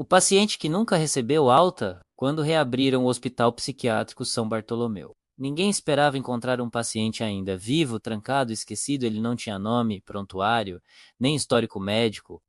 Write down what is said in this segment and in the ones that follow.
paciente que nunca recebeu alta quando reabriram o Hospital Psiquiátrico São Bartolomeu. Ninguém esperava encontrar um paciente ainda vivo, trancado, esquecido. Ele não tinha nome, prontuário, nem histórico médico.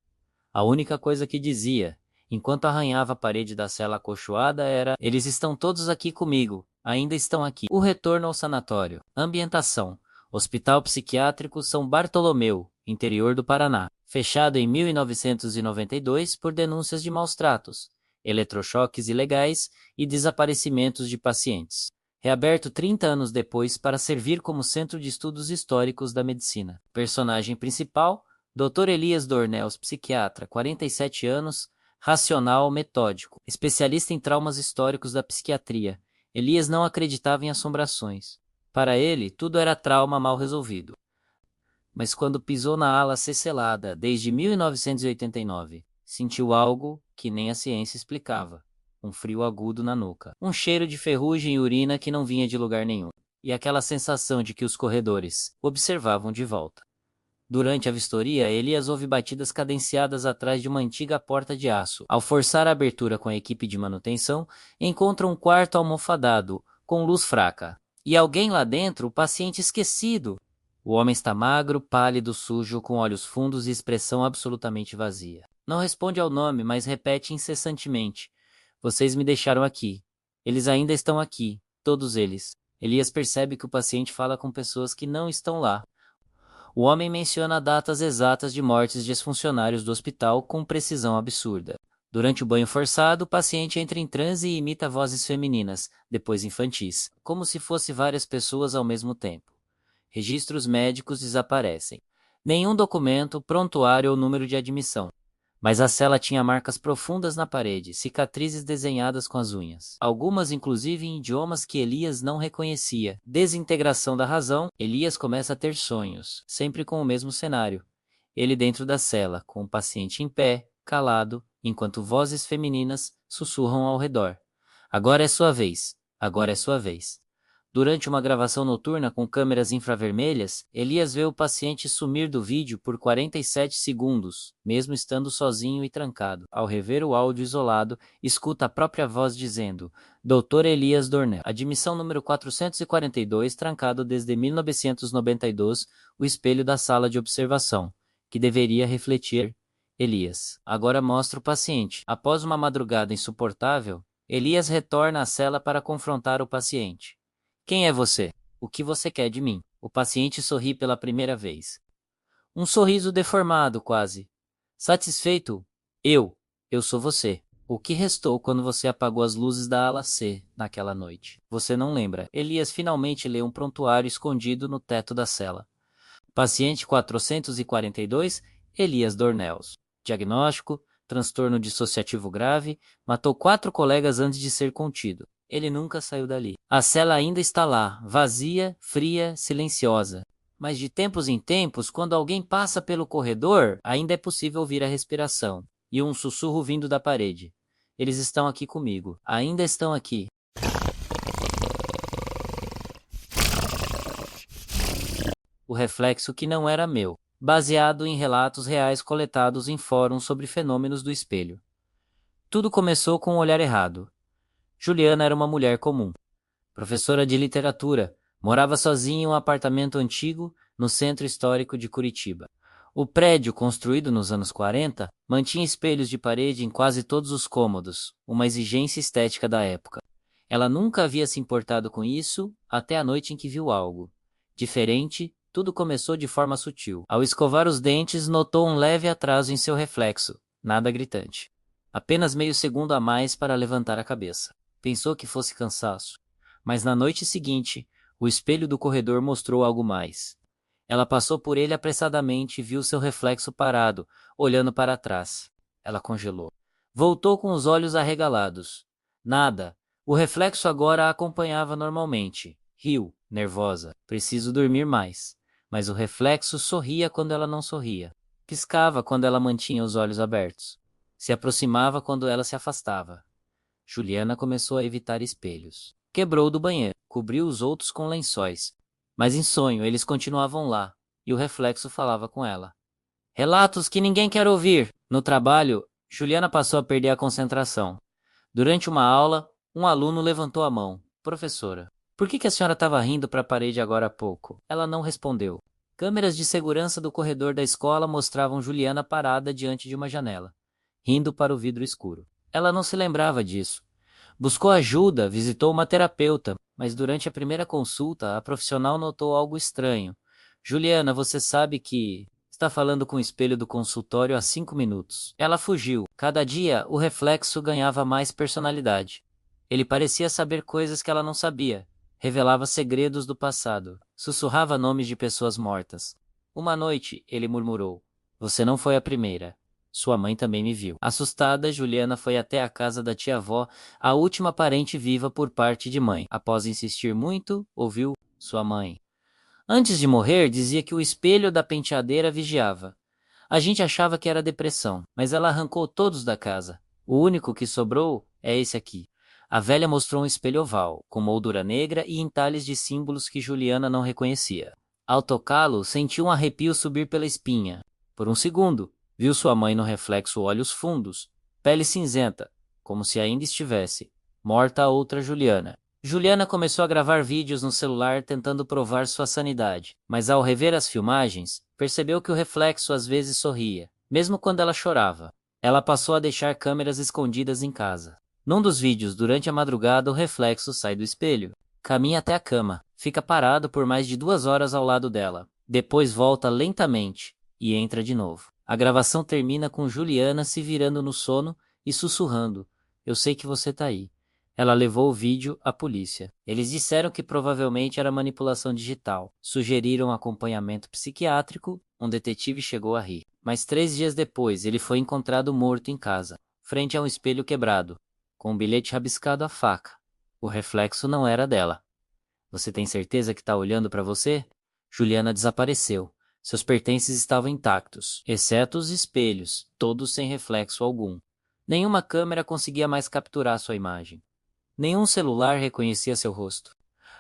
A única coisa que dizia, enquanto arranhava a parede da cela acolchoada, era: eles estão todos aqui comigo, ainda estão aqui. O retorno ao sanatório. Ambientação: Hospital Psiquiátrico São Bartolomeu, interior do Paraná. Fechado em 1992 por denúncias de maus-tratos, eletrochoques ilegais e desaparecimentos de pacientes. Reaberto 30 anos depois para servir como centro de estudos históricos da medicina. Personagem principal: Dr. Elias Dornelles, psiquiatra, 47 anos, racional, metódico, especialista em traumas históricos da psiquiatria. Elias não acreditava em assombrações. Para ele, tudo era trauma mal resolvido. Mas quando pisou na ala cecelada, desde 1989, sentiu algo que nem a ciência explicava. Um frio agudo na nuca, um cheiro de ferrugem e urina que não vinha de lugar nenhum, e aquela sensação de que os corredores o observavam de volta. Durante a vistoria, Elias ouve batidas cadenciadas atrás de uma antiga porta de aço. Ao forçar a abertura com a equipe de manutenção, encontra um quarto almofadado, com luz fraca. E alguém lá dentro, o paciente esquecido. O homem está magro, pálido, sujo, com olhos fundos e expressão absolutamente vazia. Não responde ao nome, mas repete incessantemente: "Vocês me deixaram aqui. Eles ainda estão aqui, todos eles." Elias percebe que o paciente fala com pessoas que não estão lá. O homem menciona datas exatas de mortes de ex-funcionários do hospital com precisão absurda. Durante o banho forçado, o paciente entra em transe e imita vozes femininas, depois infantis, como se fosse várias pessoas ao mesmo tempo. Registros médicos desaparecem. Nenhum documento, prontuário ou número de admissão. Mas a cela tinha marcas profundas na parede, cicatrizes desenhadas com as unhas. Algumas inclusive em idiomas que Elias não reconhecia. Desintegração da razão. Elias começa a ter sonhos, sempre com o mesmo cenário. Ele dentro da cela, com o paciente em pé, calado, enquanto vozes femininas sussurram ao redor. Agora é sua vez. Agora é sua vez. Durante uma gravação noturna com câmeras infravermelhas, Elias vê o paciente sumir do vídeo por 47 segundos, mesmo estando sozinho e trancado. Ao rever o áudio isolado, escuta a própria voz dizendo: "Dr. Elias Dornelles, admissão número 442, trancado desde 1992, o espelho da sala de observação, que deveria refletir Elias." Agora mostra o paciente. Após uma madrugada insuportável, Elias retorna à cela para confrontar o paciente. "Quem é você? O que você quer de mim?" O paciente sorri pela primeira vez. Um sorriso deformado, quase. Satisfeito? Eu sou você. O que restou quando você apagou as luzes da ala C naquela noite? Você não lembra. Elias finalmente lê um prontuário escondido no teto da cela. Paciente 442, Elias Dornelles. Diagnóstico: transtorno dissociativo grave, matou 4 colegas antes de ser contido. Ele nunca saiu dali. A cela ainda está lá, vazia, fria, silenciosa. Mas de tempos em tempos, quando alguém passa pelo corredor, ainda é possível ouvir a respiração e um sussurro vindo da parede. Eles estão aqui comigo. Ainda estão aqui. O reflexo que não era meu, baseado em relatos reais coletados em fóruns sobre fenômenos do espelho. Tudo começou com um olhar errado. Juliana era uma mulher comum. Professora de literatura, morava sozinha em um apartamento antigo no centro histórico de Curitiba. O prédio, construído nos anos 40, mantinha espelhos de parede em quase todos os cômodos, uma exigência estética da época. Ela nunca havia se importado com isso até a noite em que viu algo diferente. Tudo começou de forma sutil. Ao escovar os dentes, notou um leve atraso em seu reflexo, nada gritante. Apenas meio segundo a mais para levantar a cabeça. Pensou que fosse cansaço. Mas na noite seguinte, o espelho do corredor mostrou algo mais. Ela passou por ele apressadamente e viu seu reflexo parado, olhando para trás. Ela congelou. Voltou com os olhos arregalados. Nada. O reflexo agora a acompanhava normalmente. Riu, nervosa. Preciso dormir mais. Mas o reflexo sorria quando ela não sorria. Piscava quando ela mantinha os olhos abertos. Se aproximava quando ela se afastava. Juliana começou a evitar espelhos. Quebrou do banheiro, cobriu os outros com lençóis. Mas em sonho eles continuavam lá, e o reflexo falava com ela. Relatos que ninguém quer ouvir. No trabalho, Juliana passou a perder a concentração. Durante uma aula, um aluno levantou a mão. Professora, por que a senhora estava rindo para a parede agora há pouco? Ela não respondeu. Câmeras de segurança do corredor da escola mostravam Juliana parada diante de uma janela, rindo para o vidro escuro. Ela não se lembrava disso. Buscou ajuda, visitou uma terapeuta, mas durante a primeira consulta, a profissional notou algo estranho. Juliana, você sabe que está falando com o espelho do consultório há 5 minutos. Ela fugiu. Cada dia, o reflexo ganhava mais personalidade. Ele parecia saber coisas que ela não sabia. Revelava segredos do passado. Sussurrava nomes de pessoas mortas. Uma noite, ele murmurou: Você não foi a primeira. Sua mãe também me viu. Assustada, Juliana foi até a casa da tia-avó, a última parente viva por parte de mãe. Após insistir muito, ouviu sua mãe. Antes de morrer, dizia que o espelho da penteadeira vigiava. A gente achava que era depressão, mas ela arrancou todos da casa. O único que sobrou é esse aqui. A velha mostrou um espelho oval, com moldura negra e entalhes de símbolos que Juliana não reconhecia. Ao tocá-lo, sentiu um arrepio subir pela espinha. Por um segundo, viu sua mãe no reflexo olhos fundos, pele cinzenta, como se ainda estivesse morta a outra Juliana. Juliana começou a gravar vídeos no celular tentando provar sua sanidade, mas ao rever as filmagens, percebeu que o reflexo às vezes sorria, mesmo quando ela chorava. Ela passou a deixar câmeras escondidas em casa. Num dos vídeos, durante a madrugada, o reflexo sai do espelho, caminha até a cama, fica parado por mais de 2 horas ao lado dela, depois volta lentamente e entra de novo. A gravação termina com Juliana se virando no sono e sussurrando: Eu sei que você tá aí. Ela levou o vídeo à polícia. Eles disseram que provavelmente era manipulação digital. Sugeriram acompanhamento psiquiátrico. Um detetive chegou a rir. Mas 3 dias depois, ele foi encontrado morto em casa, frente a um espelho quebrado, com um bilhete rabiscado à faca. O reflexo não era dela. Você tem certeza que está olhando para você? Juliana desapareceu. Seus pertences estavam intactos, exceto os espelhos, todos sem reflexo algum. Nenhuma câmera conseguia mais capturar sua imagem. Nenhum celular reconhecia seu rosto.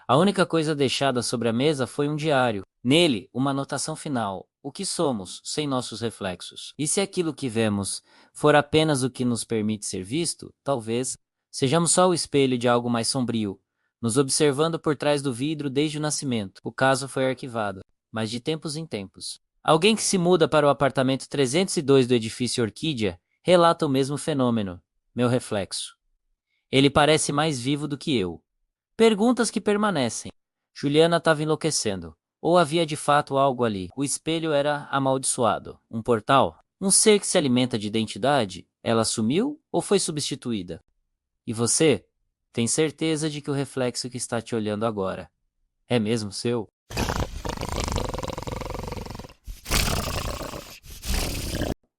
A única coisa deixada sobre a mesa foi um diário. Nele, uma anotação final. O que somos, sem nossos reflexos? E se aquilo que vemos for apenas o que nos permite ser visto, talvez sejamos só o espelho de algo mais sombrio, nos observando por trás do vidro desde o nascimento. O caso foi arquivado, mas de tempos em tempos. Alguém que se muda para o apartamento 302 do edifício Orquídea relata o mesmo fenômeno. Meu reflexo. Ele parece mais vivo do que eu. Perguntas que permanecem. Juliana estava enlouquecendo. Ou havia de fato algo ali? O espelho era amaldiçoado. Um portal? Um ser que se alimenta de identidade? Ela sumiu ou foi substituída? E você? Tem certeza de que o reflexo que está te olhando agora é mesmo seu?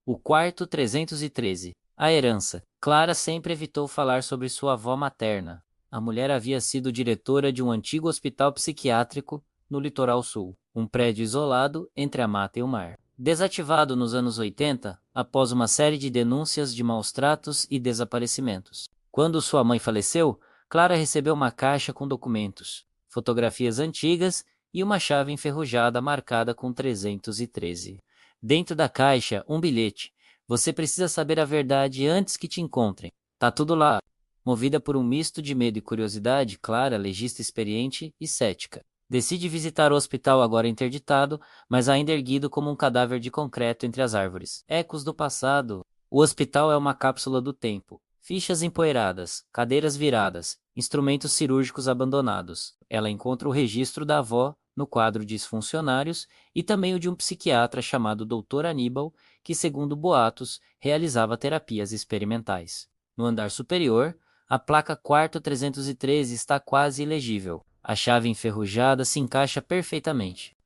O quarto 313. A herança. Clara sempre evitou falar sobre sua avó materna. A mulher havia sido diretora de um antigo hospital psiquiátrico no litoral sul, um prédio isolado entre a mata e o mar. Desativado nos anos 80, após uma série de denúncias de maus-tratos e desaparecimentos. Quando sua mãe faleceu, Clara recebeu uma caixa com documentos, fotografias antigas e uma chave enferrujada marcada com 313. Dentro da caixa, um bilhete. Você precisa saber a verdade antes que te encontrem. Tá tudo lá. Movida por um misto de medo e curiosidade, Clara, legista experiente e cética, decide visitar o hospital agora interditado, mas ainda erguido como um cadáver de concreto entre as árvores. Ecos do passado. O hospital é uma cápsula do tempo. Fichas empoeiradas, cadeiras viradas, instrumentos cirúrgicos abandonados. Ela encontra o registro da avó no quadro de funcionários e também o de um psiquiatra chamado Dr. Aníbal, que, segundo boatos, realizava terapias experimentais. No andar superior, a placa quarto 313 está quase ilegível. A chave enferrujada se encaixa perfeitamente.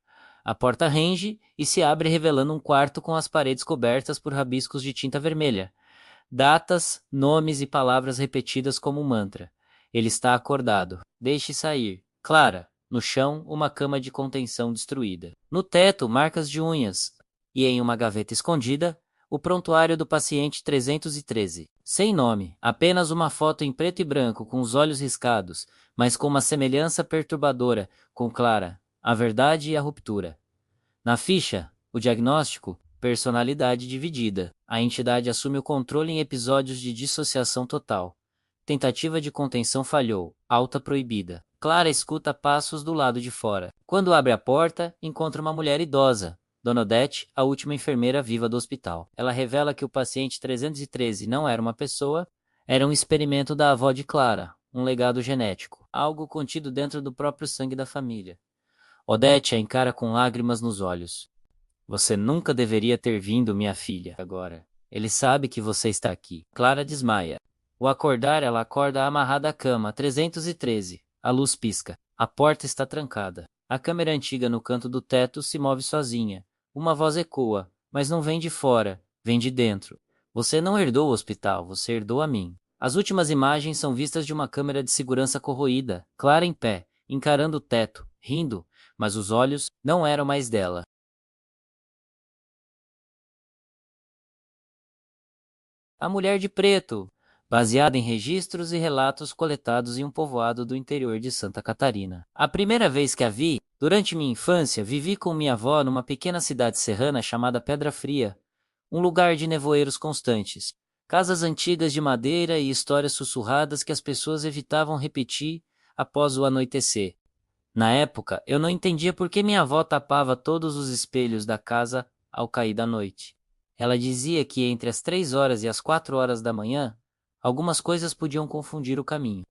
A porta range e se abre revelando um quarto com as paredes cobertas por rabiscos de tinta vermelha. Datas, nomes e palavras repetidas como um mantra. Ele está acordado. Deixe sair. Clara. No chão, uma cama de contenção destruída. No teto, marcas de unhas. E em uma gaveta escondida, o prontuário do paciente 313. Sem nome, apenas uma foto em preto e branco com os olhos riscados, mas com uma semelhança perturbadora com Clara, a verdade e a ruptura. Na ficha, o diagnóstico, Personalidade dividida. A entidade assume o controle em episódios de dissociação total. Tentativa de contenção falhou. Alta proibida. Clara escuta passos do lado de fora. Quando abre a porta, encontra uma mulher idosa. Dona Odete, a última enfermeira viva do hospital. Ela revela que o paciente 313 não era uma pessoa, era um experimento da avó de Clara, um legado genético, algo contido dentro do próprio sangue da família. Odete a encara com lágrimas nos olhos. Você nunca deveria ter vindo, minha filha, agora. Ele sabe que você está aqui. Clara desmaia. Ao acordar, ela acorda amarrada à cama, 313. A luz pisca. A porta está trancada. A câmera antiga no canto do teto se move sozinha. Uma voz ecoa, mas não vem de fora, vem de dentro. Você não herdou o hospital, você herdou a mim. As últimas imagens são vistas de uma câmera de segurança corroída, Clara em pé, encarando o teto, rindo, mas os olhos não eram mais dela. A Mulher de Preto, baseada em registros e relatos coletados em um povoado do interior de Santa Catarina. A primeira vez que a vi, durante minha infância, vivi com minha avó numa pequena cidade serrana chamada Pedra Fria, um lugar de nevoeiros constantes, casas antigas de madeira e histórias sussurradas que as pessoas evitavam repetir após o anoitecer. Na época, eu não entendia por que minha avó tapava todos os espelhos da casa ao cair da noite. Ela dizia que entre as 3 horas e as 4 horas da manhã, algumas coisas podiam confundir o caminho.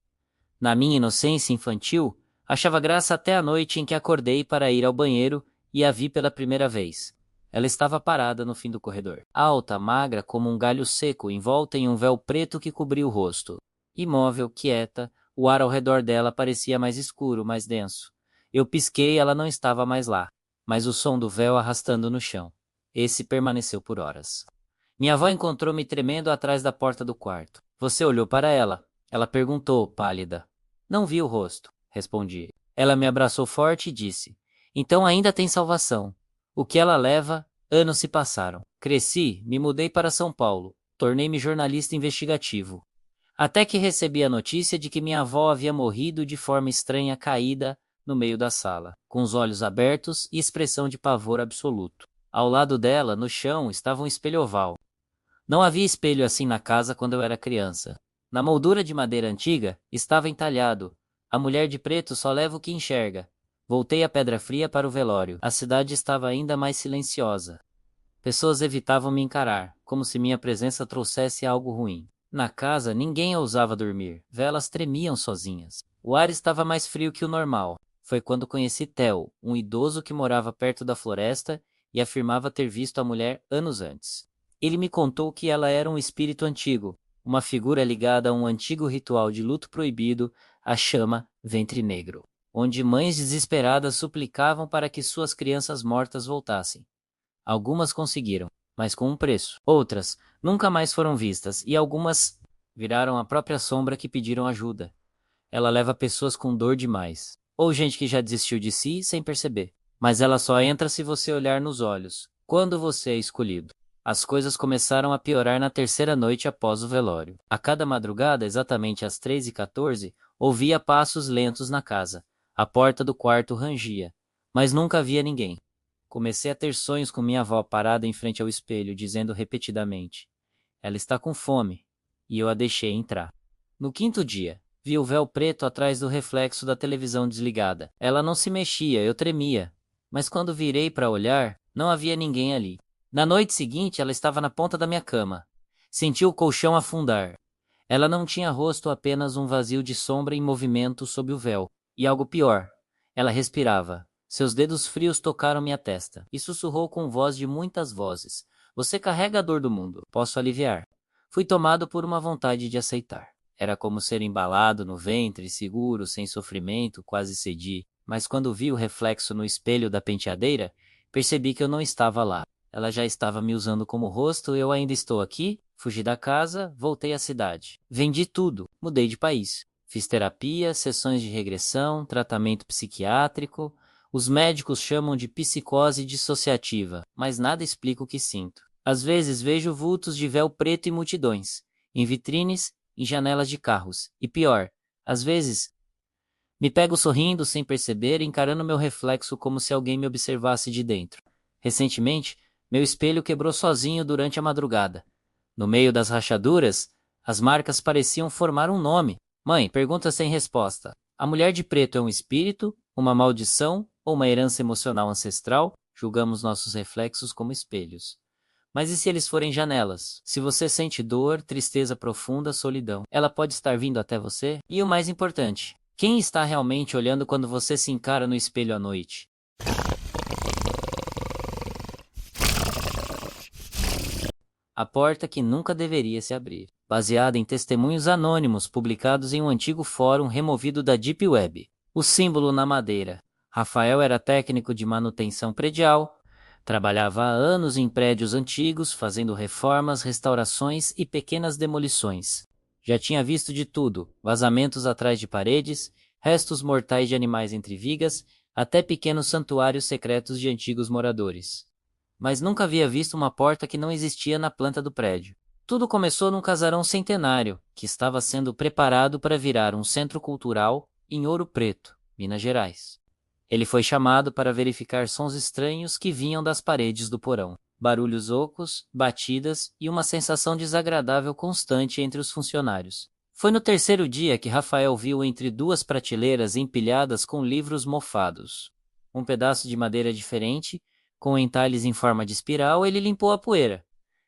Na minha inocência infantil, achava graça até a noite em que acordei para ir ao banheiro e a vi pela primeira vez. Ela estava parada no fim do corredor, alta, magra como um galho seco, envolta em um véu preto que cobria o rosto. Imóvel, quieta, o ar ao redor dela parecia mais escuro, mais denso. Eu pisquei e ela não estava mais lá, mas o som do véu arrastando no chão. Esse permaneceu por horas. Minha avó encontrou-me tremendo atrás da porta do quarto. Você olhou para ela? Ela perguntou, pálida. Não vi o rosto, respondi. Ela me abraçou forte e disse, então ainda tem salvação. O que ela leva, anos se passaram. Cresci, me mudei para São Paulo, tornei-me jornalista investigativo. Até que recebi a notícia de que minha avó havia morrido de forma estranha caída no meio da sala, com os olhos abertos e expressão de pavor absoluto. Ao lado dela, no chão, estava um espelho oval. Não havia espelho assim na casa quando eu era criança. Na moldura de madeira antiga, estava entalhado. A mulher de preto só leva o que enxerga. Voltei à Pedra Fria para o velório. A cidade estava ainda mais silenciosa. Pessoas evitavam me encarar, como se minha presença trouxesse algo ruim. Na casa, ninguém ousava dormir. Velas tremiam sozinhas. O ar estava mais frio que o normal. Foi quando conheci Theo, um idoso que morava perto da floresta e afirmava ter visto a mulher anos antes. Ele me contou que ela era um espírito antigo, uma figura ligada a um antigo ritual de luto proibido, a chama Ventre Negro, onde mães desesperadas suplicavam para que suas crianças mortas voltassem. Algumas conseguiram, mas com um preço. Outras nunca mais foram vistas e algumas viraram a própria sombra que pediram ajuda. Ela leva pessoas com dor demais, ou gente que já desistiu de si sem perceber. Mas ela só entra se você olhar nos olhos, quando você é escolhido. As coisas começaram a piorar na terceira noite após o velório. A cada madrugada, exatamente às 3h14, ouvia passos lentos na casa. A porta do quarto rangia, mas nunca havia ninguém. Comecei a ter sonhos com minha avó parada em frente ao espelho, dizendo repetidamente, ela está com fome, e eu a deixei entrar. No quinto dia, vi o véu preto atrás do reflexo da televisão desligada. Ela não se mexia, eu tremia. Mas quando virei para olhar, não havia ninguém ali. Na noite seguinte, ela estava na ponta da minha cama. Senti o colchão afundar. Ela não tinha rosto, apenas um vazio de sombra em movimento sob o véu. E algo pior, ela respirava. Seus dedos frios tocaram minha testa, e sussurrou com voz de muitas vozes. Você carrega a dor do mundo, posso aliviar. Fui tomado por uma vontade de aceitar. Era como ser embalado no ventre, seguro, sem sofrimento, quase cedi. Mas quando vi o reflexo no espelho da penteadeira, percebi que eu não estava lá. Ela já estava me usando como rosto, eu ainda estou aqui? Fugi da casa, voltei à cidade. Vendi tudo, mudei de país. Fiz terapia, sessões de regressão, tratamento psiquiátrico. Os médicos chamam de psicose dissociativa, mas nada explica o que sinto. Às vezes vejo vultos de véu preto em multidões, em vitrines, em janelas de carros. E pior, às vezes me pego sorrindo sem perceber, encarando meu reflexo como se alguém me observasse de dentro. Recentemente, Meu espelho quebrou sozinho durante a madrugada. No meio das rachaduras, as marcas pareciam formar um nome. Mãe, pergunta sem resposta. A mulher de preto é um espírito, uma maldição ou uma herança emocional ancestral? Julgamos nossos reflexos como espelhos. Mas e se eles forem janelas? Se você sente dor, tristeza profunda, solidão, ela pode estar vindo até você? E o mais importante, quem está realmente olhando quando você se encara no espelho à noite? A porta que nunca deveria se abrir. Baseada em testemunhos anônimos publicados em um antigo fórum removido da Deep Web. O símbolo na madeira. Rafael era técnico de manutenção predial, trabalhava há anos em prédios antigos, fazendo reformas, restaurações e pequenas demolições. Já tinha visto de tudo: vazamentos atrás de paredes, restos mortais de animais entre vigas, até pequenos santuários secretos de antigos moradores. Mas nunca havia visto uma porta que não existia na planta do prédio. Tudo começou num casarão centenário, que estava sendo preparado para virar um centro cultural em Ouro Preto, Minas Gerais. Ele foi chamado para verificar sons estranhos que vinham das paredes do porão. Barulhos ocos, batidas e uma sensação desagradável constante entre os funcionários. Foi no terceiro dia que Rafael viu entre duas prateleiras empilhadas com livros mofados. Um pedaço de madeira diferente, com entalhes em forma de espiral, ele limpou a poeira.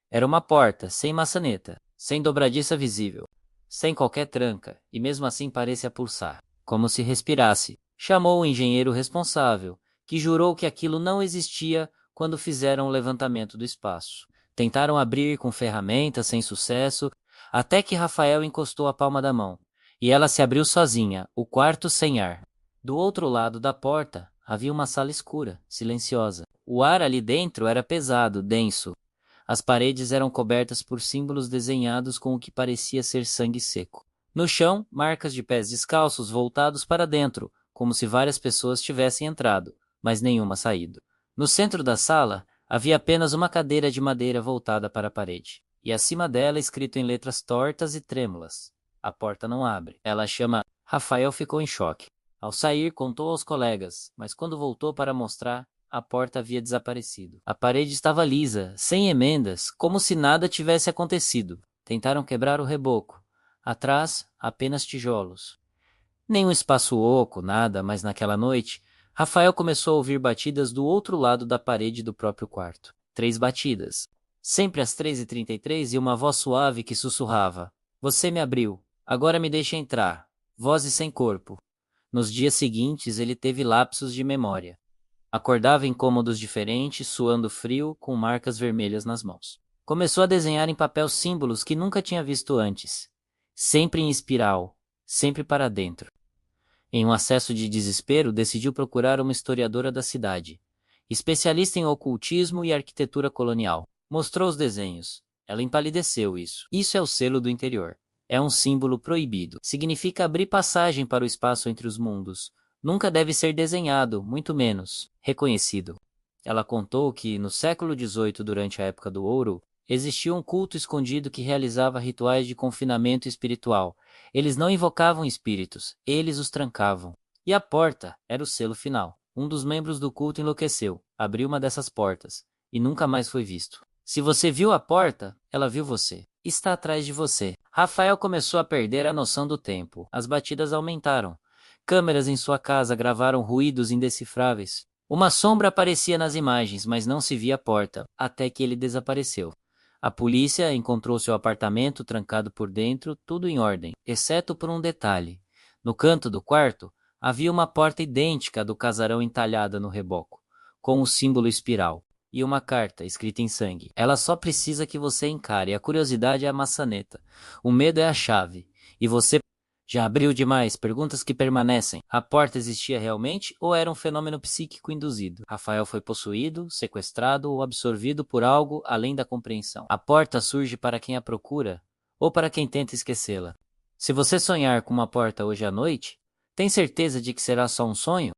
Era uma porta, sem maçaneta, sem dobradiça visível, sem qualquer tranca, e mesmo assim parecia pulsar, como se respirasse. Chamou o engenheiro responsável, que jurou que aquilo não existia quando fizeram o levantamento do espaço. Tentaram abrir com ferramentas sem sucesso, até que Rafael encostou a palma da mão, e ela se abriu sozinha, o quarto sem ar. Do outro lado da porta havia uma sala escura, silenciosa. O ar ali dentro era pesado, denso. As paredes eram cobertas por símbolos desenhados com o que parecia ser sangue seco. No chão, marcas de pés descalços voltados para dentro, como se várias pessoas tivessem entrado, mas nenhuma saído. No centro da sala, havia apenas uma cadeira de madeira voltada para a parede, e acima dela escrito em letras tortas e trêmulas: "A porta não abre." Ela chama. Rafael ficou em choque. Ao sair, contou aos colegas, mas quando voltou para mostrar, a porta havia desaparecido. A parede estava lisa, sem emendas, como se nada tivesse acontecido. Tentaram quebrar o reboco. Atrás, apenas tijolos. Nenhum espaço oco, nada, mas naquela noite, Rafael começou a ouvir batidas do outro lado da parede do próprio quarto. 3 batidas. Sempre às 3h33 e uma voz suave que sussurrava: "Você me abriu. Agora me deixa entrar." Vozes sem corpo. Nos dias seguintes, ele teve lapsos de memória. Acordava em cômodos diferentes, suando frio, com marcas vermelhas nas mãos. Começou a desenhar em papel símbolos que nunca tinha visto antes. Sempre em espiral, sempre para dentro. Em um acesso de desespero, decidiu procurar uma historiadora da cidade, especialista em ocultismo e arquitetura colonial. Mostrou os desenhos. Ela empalideceu isso. Isso é o selo do interior. É um símbolo proibido. Significa abrir passagem para o espaço entre os mundos. Nunca deve ser desenhado, muito menos reconhecido. Ela contou que, no século XVIII, durante a época do ouro, existia um culto escondido que realizava rituais de confinamento espiritual. Eles não invocavam espíritos, eles os trancavam. E a porta era o selo final. Um dos membros do culto enlouqueceu, abriu uma dessas portas, e nunca mais foi visto. Se você viu a porta, ela viu você. Está atrás de você. Rafael começou a perder a noção do tempo. As batidas aumentaram. Câmeras em sua casa gravaram ruídos indecifráveis. Uma sombra aparecia nas imagens, mas não se via a porta, até que ele desapareceu. A polícia encontrou seu apartamento trancado por dentro, tudo em ordem, exceto por um detalhe. No canto do quarto, havia uma porta idêntica à do casarão entalhada no reboco, com o símbolo espiral, e uma carta escrita em sangue. Ela só precisa que você encare. A curiosidade é a maçaneta. O medo é a chave. E você já abriu demais. Perguntas que permanecem. A porta existia realmente ou era um fenômeno psíquico induzido? Rafael foi possuído, sequestrado ou absorvido por algo além da compreensão. A porta surge para quem a procura ou para quem tenta esquecê-la. Se você sonhar com uma porta hoje à noite, tem certeza de que será só um sonho?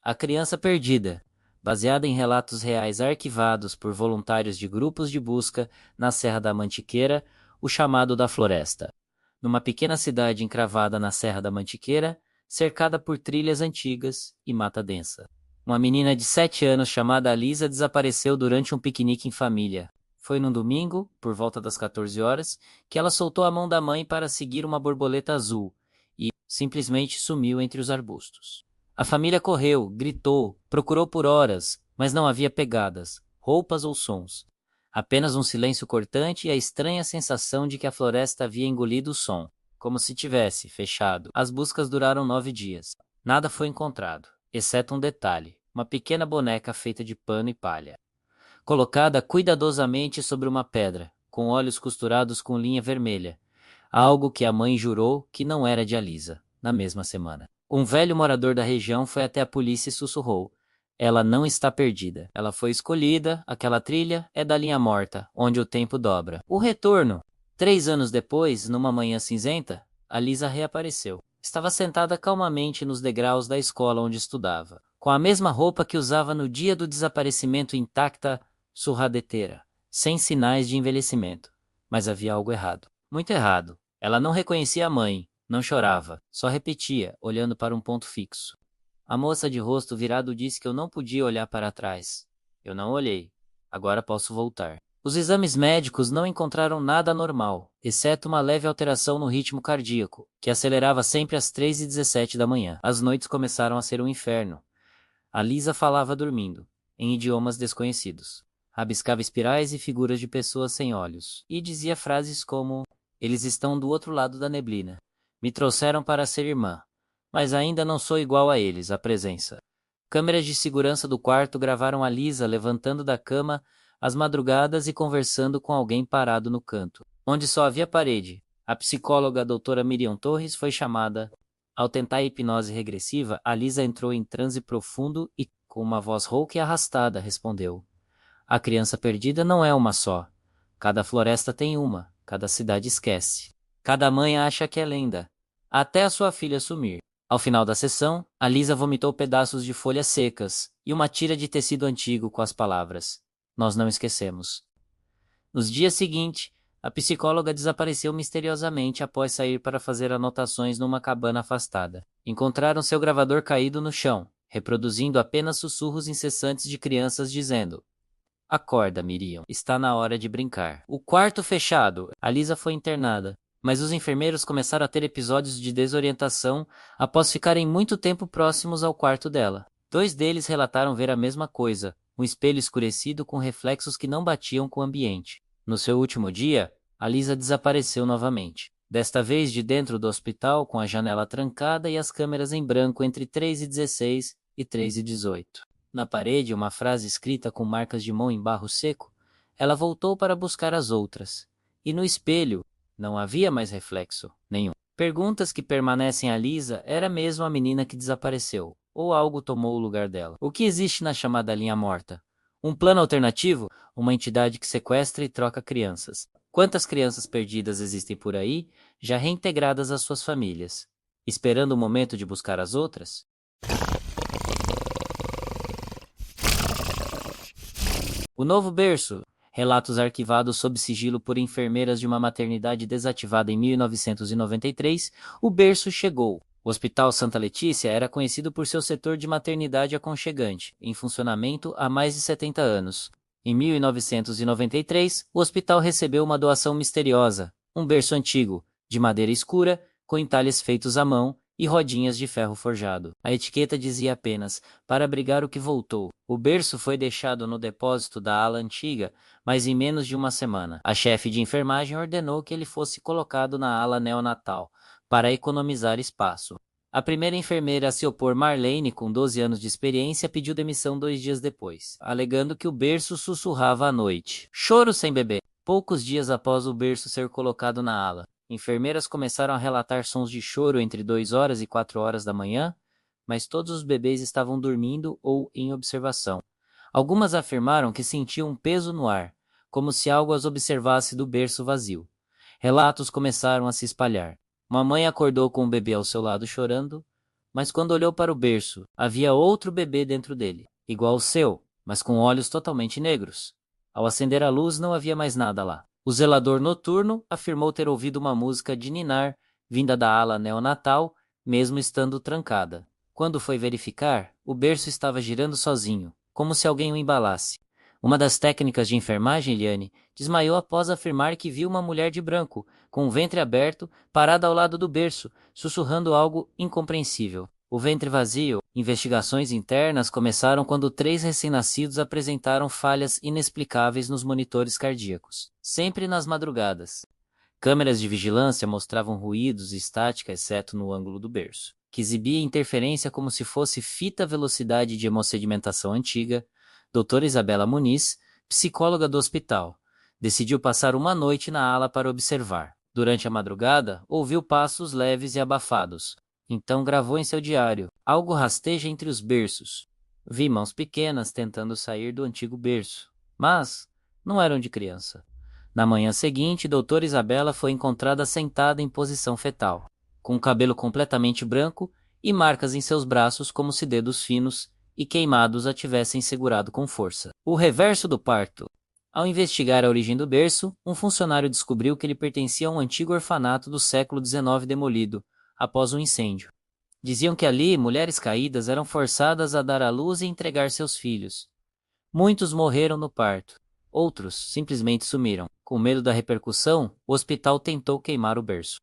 A Criança Perdida, baseada em relatos reais arquivados por voluntários de grupos de busca na Serra da Mantiqueira, o Chamado da Floresta. Numa pequena cidade encravada na Serra da Mantiqueira, cercada por trilhas antigas e mata densa. Uma menina de 7 anos chamada Alisa desapareceu durante um piquenique em família. Foi num domingo, por volta das 14 horas, que ela soltou a mão da mãe para seguir uma borboleta azul e simplesmente sumiu entre os arbustos. A família correu, gritou, procurou por horas, mas não havia pegadas, roupas ou sons. Apenas um silêncio cortante e a estranha sensação de que a floresta havia engolido o som, como se tivesse fechado. As buscas duraram 9 dias. Nada foi encontrado, exceto um detalhe: uma pequena boneca feita de pano e palha, colocada cuidadosamente sobre uma pedra, com olhos costurados com linha vermelha, algo que a mãe jurou que não era de Alisa. Na mesma semana, um velho morador da região foi até a polícia e sussurrou: ela não está perdida. Ela foi escolhida, aquela trilha é da linha morta, onde o tempo dobra. O retorno. 3 anos depois, numa manhã cinzenta, Alisa reapareceu. Estava sentada calmamente nos degraus da escola onde estudava, com a mesma roupa que usava no dia do desaparecimento, intacta, surradeteira, sem sinais de envelhecimento. Mas havia algo errado. Muito errado. Ela não reconhecia a mãe, não chorava, só repetia, olhando para um ponto fixo. A moça de rosto virado disse que eu não podia olhar para trás. Eu não olhei. Agora posso voltar. Os exames médicos não encontraram nada anormal, exceto uma leve alteração no ritmo cardíaco, que acelerava sempre às 3h17 da manhã. As noites começaram a ser um inferno. Alisa falava dormindo, em idiomas desconhecidos. Rabiscava espirais e figuras de pessoas sem olhos, e dizia frases como: eles estão do outro lado da neblina. Me trouxeram para ser irmã, mas ainda não sou igual a eles, a presença. Câmeras de segurança do quarto gravaram Alisa levantando da cama às madrugadas e conversando com alguém parado no canto, onde só havia parede. A psicóloga doutora Miriam Torres foi chamada. Ao tentar a hipnose regressiva, Alisa entrou em transe profundo e, com uma voz rouca e arrastada, respondeu: a criança perdida não é uma só. Cada floresta tem uma, cada cidade esquece. Cada mãe acha que é lenda, até a sua filha sumir. Ao final da sessão, Alisa vomitou pedaços de folhas secas e uma tira de tecido antigo com as palavras: nós não esquecemos. Nos dias seguintes, a psicóloga desapareceu misteriosamente após sair para fazer anotações numa cabana afastada. Encontraram seu gravador caído no chão, reproduzindo apenas sussurros incessantes de crianças dizendo: acorda, Miriam, está na hora de brincar. O quarto fechado. Alisa foi internada, mas os enfermeiros começaram a ter episódios de desorientação após ficarem muito tempo próximos ao quarto dela. 2 deles relataram ver a mesma coisa, um espelho escurecido com reflexos que não batiam com o ambiente. No seu último dia, Alisa desapareceu novamente. Desta vez de dentro do hospital, com a janela trancada e as câmeras em branco entre 3h16 e 3h18. Na parede, uma frase escrita com marcas de mão em barro seco. Ela voltou para buscar as outras. E no espelho, não havia mais reflexo nenhum. Perguntas que permanecem a Lisa: era mesmo a menina que desapareceu? Ou algo tomou o lugar dela? O que existe na chamada linha morta? Um plano alternativo? Uma entidade que sequestra e troca crianças. Quantas crianças perdidas existem por aí, já reintegradas às suas famílias, esperando o momento de buscar as outras? O novo berço. Relatos arquivados sob sigilo por enfermeiras de uma maternidade desativada em 1993, o berço chegou. O Hospital Santa Letícia era conhecido por seu setor de maternidade aconchegante, em funcionamento há mais de 70 anos. Em 1993, o hospital recebeu uma doação misteriosa, um berço antigo, de madeira escura, com entalhes feitos à mão e rodinhas de ferro forjado. A etiqueta dizia apenas: para abrigar o que voltou. O berço foi deixado no depósito da ala antiga, mas em menos de uma semana, a chefe de enfermagem ordenou que ele fosse colocado na ala neonatal, para economizar espaço. A primeira enfermeira a se opor, Marlene, com 12 anos de experiência, pediu demissão 2 dias depois, alegando que o berço sussurrava à noite. Choro sem bebê. Poucos dias após o berço ser colocado na ala, enfermeiras começaram a relatar sons de choro entre 2 horas e 4 horas da manhã, mas todos os bebês estavam dormindo ou em observação. Algumas afirmaram que sentiam um peso no ar, como se algo as observasse do berço vazio. Relatos começaram a se espalhar. Uma mãe acordou com o bebê ao seu lado chorando, mas quando olhou para o berço, havia outro bebê dentro dele, igual ao seu, mas com olhos totalmente negros. Ao acender a luz, não havia mais nada lá. O zelador noturno afirmou ter ouvido uma música de ninar, vinda da ala neonatal, mesmo estando trancada. Quando foi verificar, o berço estava girando sozinho, como se alguém o embalasse. Uma das técnicas de enfermagem, Eliane, desmaiou após afirmar que viu uma mulher de branco, com o ventre aberto, parada ao lado do berço, sussurrando algo incompreensível. O ventre vazio. Investigações internas começaram quando 3 recém-nascidos apresentaram falhas inexplicáveis nos monitores cardíacos, sempre nas madrugadas. Câmeras de vigilância mostravam ruídos e estática, exceto no ângulo do berço, que exibia interferência como se fosse fita velocidade de hemossedimentação antiga. Doutora Isabela Muniz, psicóloga do hospital, decidiu passar uma noite na ala para observar. Durante a madrugada, ouviu passos leves e abafados. Então gravou em seu diário: algo rasteja entre os berços. Vi mãos pequenas tentando sair do antigo berço, mas não eram de criança. Na manhã seguinte, doutora Isabela foi encontrada sentada em posição fetal, com o cabelo completamente branco e marcas em seus braços como se dedos finos e queimados a tivessem segurado com força. O reverso do parto. Ao investigar a origem do berço, um funcionário descobriu que ele pertencia a um antigo orfanato do século XIX demolido, após um incêndio. Diziam que ali mulheres caídas eram forçadas a dar à luz e entregar seus filhos. Muitos morreram no parto. Outros simplesmente sumiram. Com medo da repercussão, o hospital tentou queimar o berço,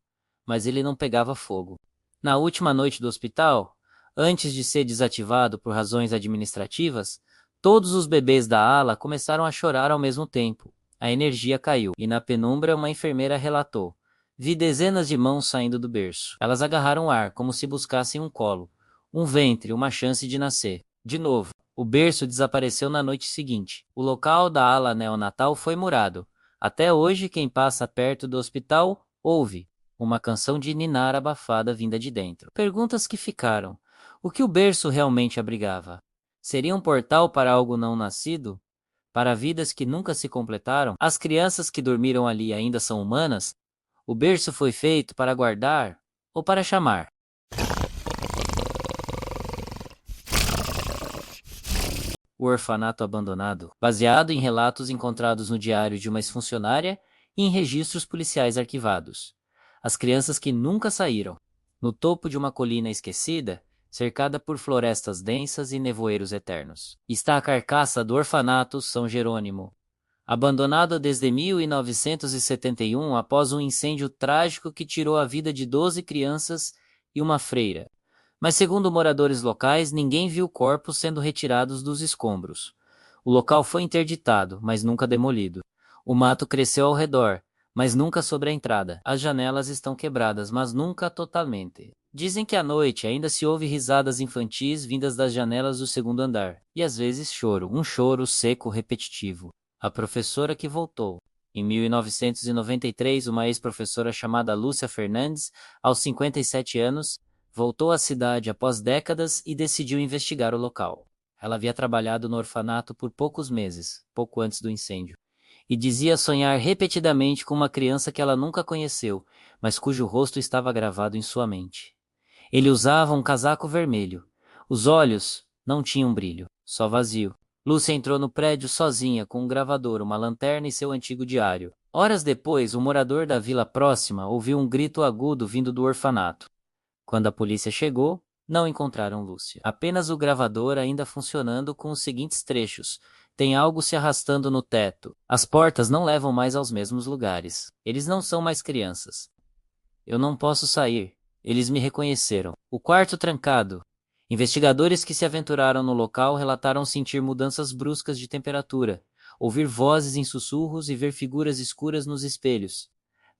mas ele não pegava fogo. Na última noite do hospital, antes de ser desativado por razões administrativas, todos os bebês da ala começaram a chorar ao mesmo tempo. A energia caiu, e na penumbra uma enfermeira relatou: vi dezenas de mãos saindo do berço. Elas agarraram o ar, como se buscassem um colo, um ventre, uma chance de nascer. De novo, o berço desapareceu na noite seguinte. O local da ala neonatal foi murado. Até hoje, quem passa perto do hospital ouve uma canção de ninar abafada vinda de dentro. Perguntas que ficaram: o que o berço realmente abrigava? Seria um portal para algo não nascido? Para vidas que nunca se completaram? As crianças que dormiram ali ainda são humanas? O berço foi feito para guardar ou para chamar? O orfanato abandonado, baseado em relatos encontrados no diário de uma ex-funcionária e em registros policiais arquivados. As crianças que nunca saíram. No topo de uma colina esquecida, cercada por florestas densas e nevoeiros eternos, está a carcaça do orfanato São Jerônimo, abandonado desde 1971 após um incêndio trágico que tirou a vida de 12 crianças e uma freira. Mas segundo moradores locais, ninguém viu corpos sendo retirados dos escombros. O local foi interditado, mas nunca demolido. O mato cresceu ao redor, mas nunca sobre a entrada. As janelas estão quebradas, mas nunca totalmente. Dizem que à noite ainda se ouve risadas infantis vindas das janelas do segundo andar, e às vezes choro, um choro seco repetitivo. A professora que voltou. Em 1993, uma ex-professora chamada Lúcia Fernandes, aos 57 anos, voltou à cidade após décadas e decidiu investigar o local. Ela havia trabalhado no orfanato por poucos meses, pouco antes do incêndio, e dizia sonhar repetidamente com uma criança que ela nunca conheceu, mas cujo rosto estava gravado em sua mente. Ele usava um casaco vermelho. Os olhos não tinham brilho, só vazio. Lúcia entrou no prédio sozinha, com um gravador, uma lanterna e seu antigo diário. Horas depois, um morador da vila próxima ouviu um grito agudo vindo do orfanato. Quando a polícia chegou, não encontraram Lúcia. Apenas o gravador ainda funcionando com os seguintes trechos: tem algo se arrastando no teto. As portas não levam mais aos mesmos lugares. Eles não são mais crianças. Eu não posso sair. Eles me reconheceram. O quarto trancado. Investigadores que se aventuraram no local relataram sentir mudanças bruscas de temperatura, ouvir vozes em sussurros e ver figuras escuras nos espelhos,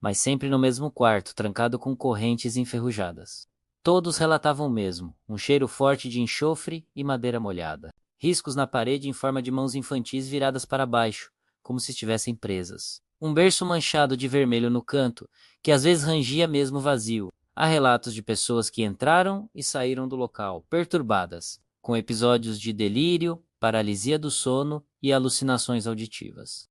mas sempre no mesmo quarto, trancado com correntes enferrujadas. Todos relatavam o mesmo, um cheiro forte de enxofre e madeira molhada. Riscos na parede em forma de mãos infantis viradas para baixo, como se estivessem presas. Um berço manchado de vermelho no canto, que às vezes rangia mesmo vazio. Há relatos de pessoas que entraram e saíram do local, perturbadas, com episódios de delírio, paralisia do sono e alucinações auditivas.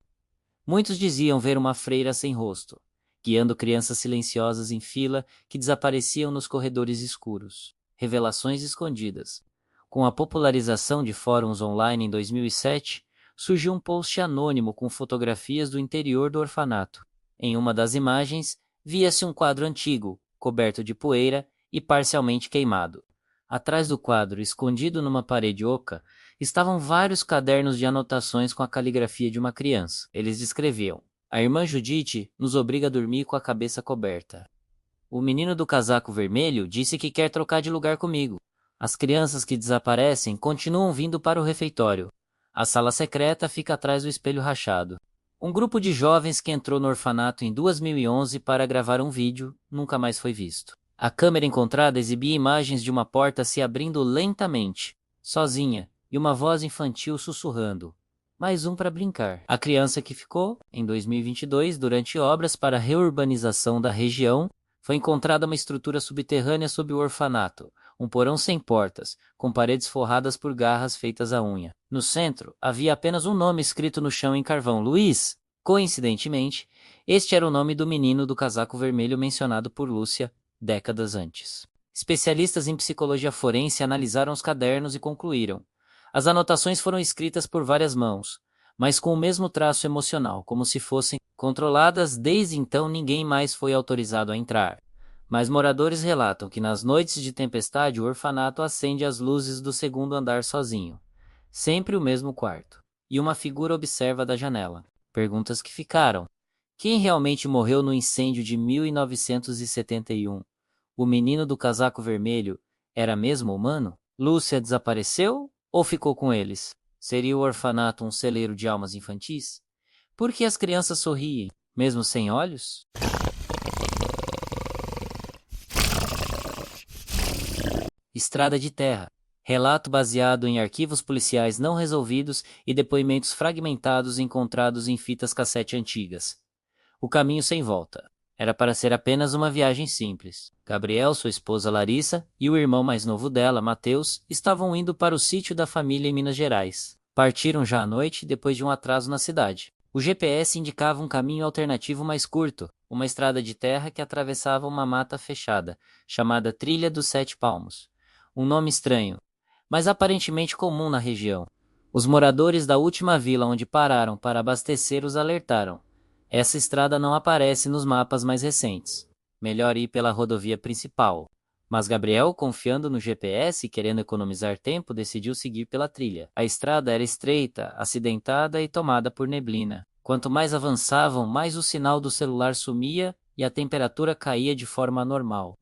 Muitos diziam ver uma freira sem rosto, guiando crianças silenciosas em fila que desapareciam nos corredores escuros. Revelações escondidas. Com a popularização de fóruns online em 2007, surgiu um post anônimo com fotografias do interior do orfanato. Em uma das imagens, via-se um quadro antigo, coberto de poeira e parcialmente queimado. Atrás do quadro, escondido numa parede oca, estavam vários cadernos de anotações com a caligrafia de uma criança. Eles descreviam: a irmã Judite nos obriga a dormir com a cabeça coberta. O menino do casaco vermelho disse que quer trocar de lugar comigo. As crianças que desaparecem continuam vindo para o refeitório. A sala secreta fica atrás do espelho rachado. Um grupo de jovens que entrou no orfanato em 2011 para gravar um vídeo nunca mais foi visto. A câmera encontrada exibia imagens de uma porta se abrindo lentamente, sozinha, e uma voz infantil sussurrando: mais um para brincar. A criança que ficou, em 2022, durante obras para a reurbanização da região, foi encontrada uma estrutura subterrânea sob o orfanato, um porão sem portas, com paredes forradas por garras feitas à unha. No centro, havia apenas um nome escrito no chão em carvão: Luiz. Coincidentemente, este era o nome do menino do casaco vermelho mencionado por Lúcia décadas antes. Especialistas em psicologia forense analisaram os cadernos e concluíram: as anotações foram escritas por várias mãos, mas com o mesmo traço emocional, como se fossem controladas. Desde então ninguém mais foi autorizado a entrar. Mas moradores relatam que nas noites de tempestade o orfanato acende as luzes do segundo andar sozinho. Sempre o mesmo quarto. E uma figura observa da janela. Perguntas que ficaram: quem realmente morreu no incêndio de 1971? O menino do casaco vermelho era mesmo humano? Lúcia desapareceu ou ficou com eles? Seria o orfanato um celeiro de almas infantis? Por que as crianças sorriem, mesmo sem olhos? Estrada de Terra. Relato baseado em arquivos policiais não resolvidos e depoimentos fragmentados encontrados em fitas cassete antigas. O caminho sem volta. Era para ser apenas uma viagem simples. Gabriel, sua esposa Larissa e o irmão mais novo dela, Mateus, estavam indo para o sítio da família em Minas Gerais. Partiram já à noite, depois de um atraso na cidade. O GPS indicava um caminho alternativo mais curto, uma estrada de terra que atravessava uma mata fechada, chamada Trilha dos Sete Palmos. Um nome estranho, mas aparentemente comum na região. Os moradores da última vila onde pararam para abastecer os alertaram: essa estrada não aparece nos mapas mais recentes. Melhor ir pela rodovia principal. Mas Gabriel, confiando no GPS e querendo economizar tempo, decidiu seguir pela trilha. A estrada era estreita, acidentada e tomada por neblina. Quanto mais avançavam, mais o sinal do celular sumia e a temperatura caía de forma anormal.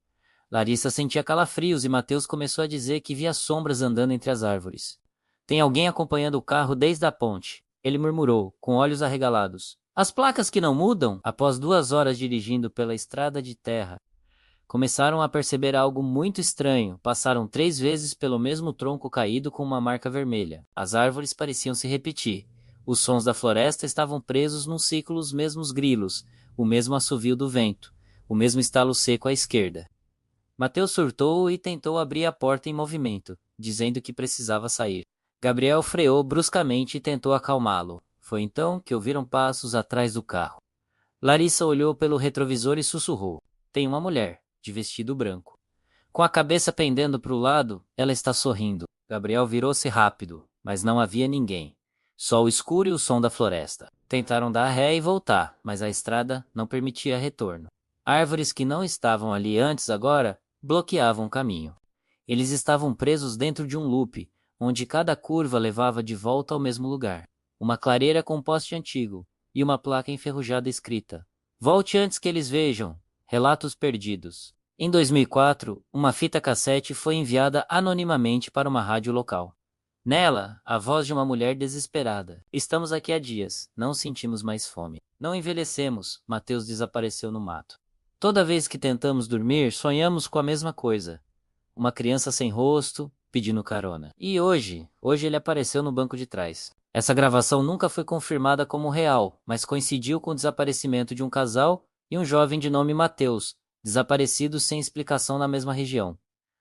Larissa sentia calafrios e Mateus começou a dizer que via sombras andando entre as árvores. Tem alguém acompanhando o carro desde a ponte, ele murmurou, com olhos arregalados. As placas que não mudam? Após 2 horas dirigindo pela estrada de terra, começaram a perceber algo muito estranho. Passaram 3 vezes pelo mesmo tronco caído com uma marca vermelha. As árvores pareciam se repetir. Os sons da floresta estavam presos num ciclo, os mesmos grilos, o mesmo assovio do vento, o mesmo estalo seco à esquerda. Mateus surtou e tentou abrir a porta em movimento, dizendo que precisava sair. Gabriel freou bruscamente e tentou acalmá-lo. Foi então que ouviram passos atrás do carro. Larissa olhou pelo retrovisor e sussurrou: tem uma mulher, de vestido branco. Com a cabeça pendendo para o lado, ela está sorrindo. Gabriel virou-se rápido, mas não havia ninguém. Só o escuro e o som da floresta. Tentaram dar ré e voltar, mas a estrada não permitia retorno. Árvores que não estavam ali antes agora bloqueavam o caminho. Eles estavam presos dentro de um loop, onde cada curva levava de volta ao mesmo lugar. Uma clareira com poste antigo e uma placa enferrujada escrita: volte antes que eles vejam. Relatos perdidos. Em 2004, uma fita cassete foi enviada anonimamente para uma rádio local. Nela, a voz de uma mulher desesperada. Estamos aqui há dias, não sentimos mais fome. Não envelhecemos, Mateus desapareceu no mato. Toda vez que tentamos dormir, sonhamos com a mesma coisa. Uma criança sem rosto, pedindo carona. E hoje ele apareceu no banco de trás. Essa gravação nunca foi confirmada como real, mas coincidiu com o desaparecimento de um casal e um jovem de nome Mateus, desaparecidos sem explicação na mesma região.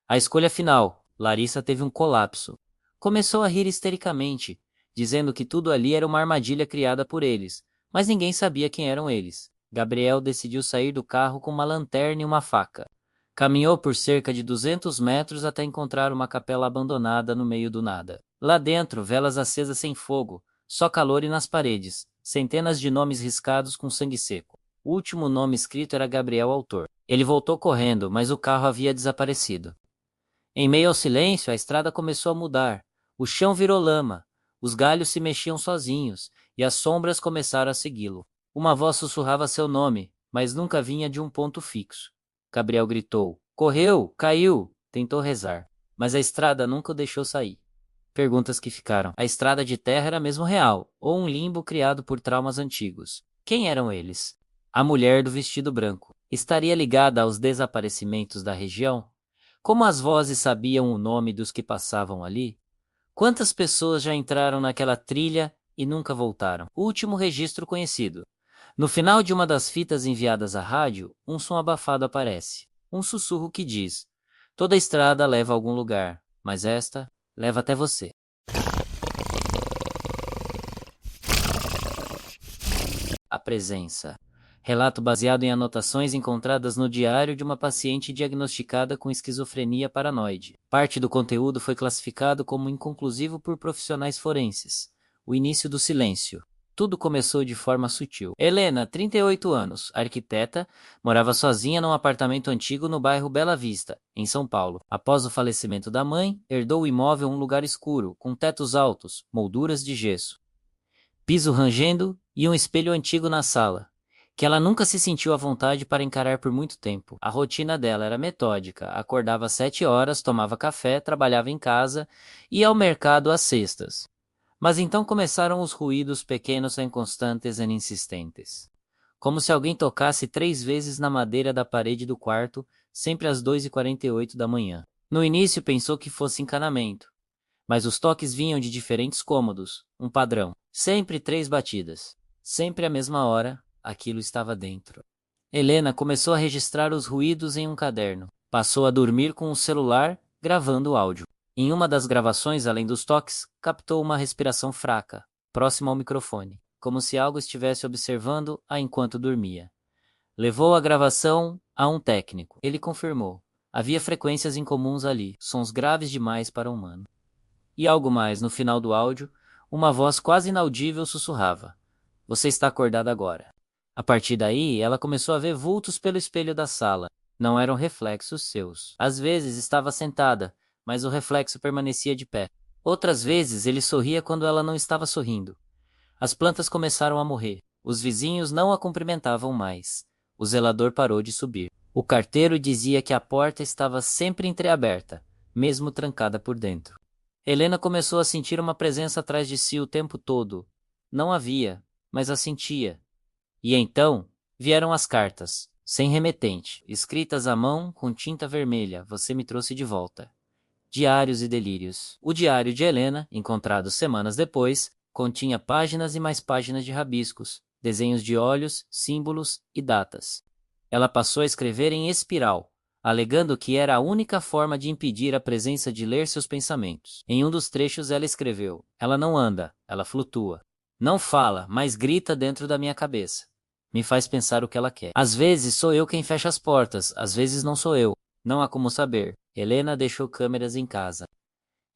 A escolha final, Larissa teve um colapso. Começou a rir histericamente, dizendo que tudo ali era uma armadilha criada por eles, mas ninguém sabia quem eram eles. Gabriel decidiu sair do carro com uma lanterna e uma faca. Caminhou por cerca de 200 metros até encontrar uma capela abandonada no meio do nada. Lá dentro, velas acesas sem fogo, só calor e nas paredes, centenas de nomes riscados com sangue seco. O último nome escrito era Gabriel Autor. Ele voltou correndo, mas o carro havia desaparecido. Em meio ao silêncio, a estrada começou a mudar. O chão virou lama, os galhos se mexiam sozinhos, e as sombras começaram a segui-lo. Uma voz sussurrava seu nome, mas nunca vinha de um ponto fixo. Gabriel gritou. Correu, caiu, tentou rezar, mas a estrada nunca o deixou sair. Perguntas que ficaram. A estrada de terra era mesmo real, ou um limbo criado por traumas antigos? Quem eram eles? A mulher do vestido branco. Estaria ligada aos desaparecimentos da região? Como as vozes sabiam o nome dos que passavam ali? Quantas pessoas já entraram naquela trilha e nunca voltaram? Último registro conhecido. No final de uma das fitas enviadas à rádio, um som abafado aparece. Um sussurro que diz: toda estrada leva a algum lugar, mas esta leva até você. A presença. Relato baseado em anotações encontradas no diário de uma paciente diagnosticada com esquizofrenia paranoide. Parte do conteúdo foi classificado como inconclusivo por profissionais forenses. O início do silêncio. Tudo começou de forma sutil. Helena, 38 anos, arquiteta, morava sozinha num apartamento antigo no bairro Bela Vista, em São Paulo. Após o falecimento da mãe, herdou o imóvel em um lugar escuro, com tetos altos, molduras de gesso, piso rangendo e um espelho antigo na sala, que ela nunca se sentiu à vontade para encarar por muito tempo. A rotina dela era metódica, acordava às 7 horas, tomava café, trabalhava em casa, ia ao mercado às sextas. Mas então começaram os ruídos pequenos e constantes e insistentes. Como se alguém tocasse 3 vezes na madeira da parede do quarto, sempre às 2h48 da manhã. No início pensou que fosse encanamento, mas os toques vinham de diferentes cômodos, um padrão. Sempre 3 batidas. Sempre à mesma hora, aquilo estava dentro. Helena começou a registrar os ruídos em um caderno. Passou a dormir com o celular, gravando o áudio. Em uma das gravações, além dos toques, captou uma respiração fraca, próxima ao microfone, como se algo estivesse observando-a enquanto dormia. Levou a gravação a um técnico. Ele confirmou. Havia frequências incomuns ali, sons graves demais para um humano. E algo mais, no final do áudio, uma voz quase inaudível sussurrava: você está acordada agora. A partir daí, ela começou a ver vultos pelo espelho da sala. Não eram reflexos seus. Às vezes estava sentada, mas o reflexo permanecia de pé. Outras vezes ele sorria quando ela não estava sorrindo. As plantas começaram a morrer. Os vizinhos não a cumprimentavam mais. O zelador parou de subir. O carteiro dizia que a porta estava sempre entreaberta, mesmo trancada por dentro. Helena começou a sentir uma presença atrás de si o tempo todo. Não a via, mas a sentia. E então, vieram as cartas, sem remetente, escritas à mão com tinta vermelha. Você me trouxe de volta. Diários e delírios. O diário de Helena, encontrado semanas depois, continha páginas e mais páginas de rabiscos, desenhos de olhos, símbolos e datas. Ela passou a escrever em espiral, alegando que era a única forma de impedir a presença de ler seus pensamentos. Em um dos trechos ela escreveu: ela não anda, ela flutua. Não fala, mas grita dentro da minha cabeça. Me faz pensar o que ela quer. Às vezes sou eu quem fecha as portas, às vezes não sou eu. Não há como saber. Helena deixou câmeras em casa.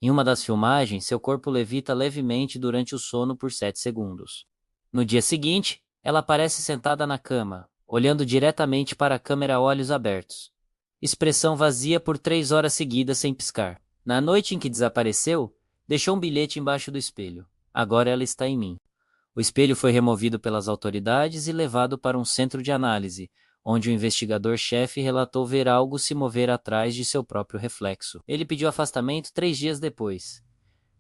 Em uma das filmagens, seu corpo levita levemente durante o sono por 7 segundos. No dia seguinte, ela aparece sentada na cama, olhando diretamente para a câmera a olhos abertos. Expressão vazia por 3 horas seguidas sem piscar. Na noite em que desapareceu, deixou um bilhete embaixo do espelho. Agora ela está em mim. O espelho foi removido pelas autoridades e levado para um centro de análise, onde o investigador-chefe relatou ver algo se mover atrás de seu próprio reflexo. Ele pediu afastamento 3 dias depois.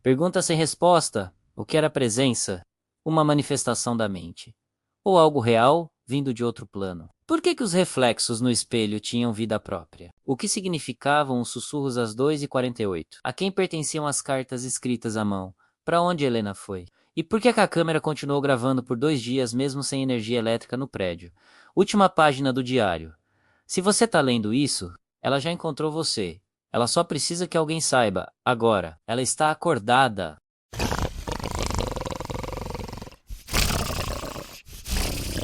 Pergunta sem resposta: o que era presença? Uma manifestação da mente. Ou algo real, vindo de outro plano? Por que os reflexos no espelho tinham vida própria? O que significavam os sussurros às 2h48? A quem pertenciam as cartas escritas à mão? Para onde Helena foi? E por que a câmera continuou gravando por 2 dias mesmo sem energia elétrica no prédio? Última página do diário. Se você está lendo isso, ela já encontrou você. Ela só precisa que alguém saiba. Agora, ela está acordada.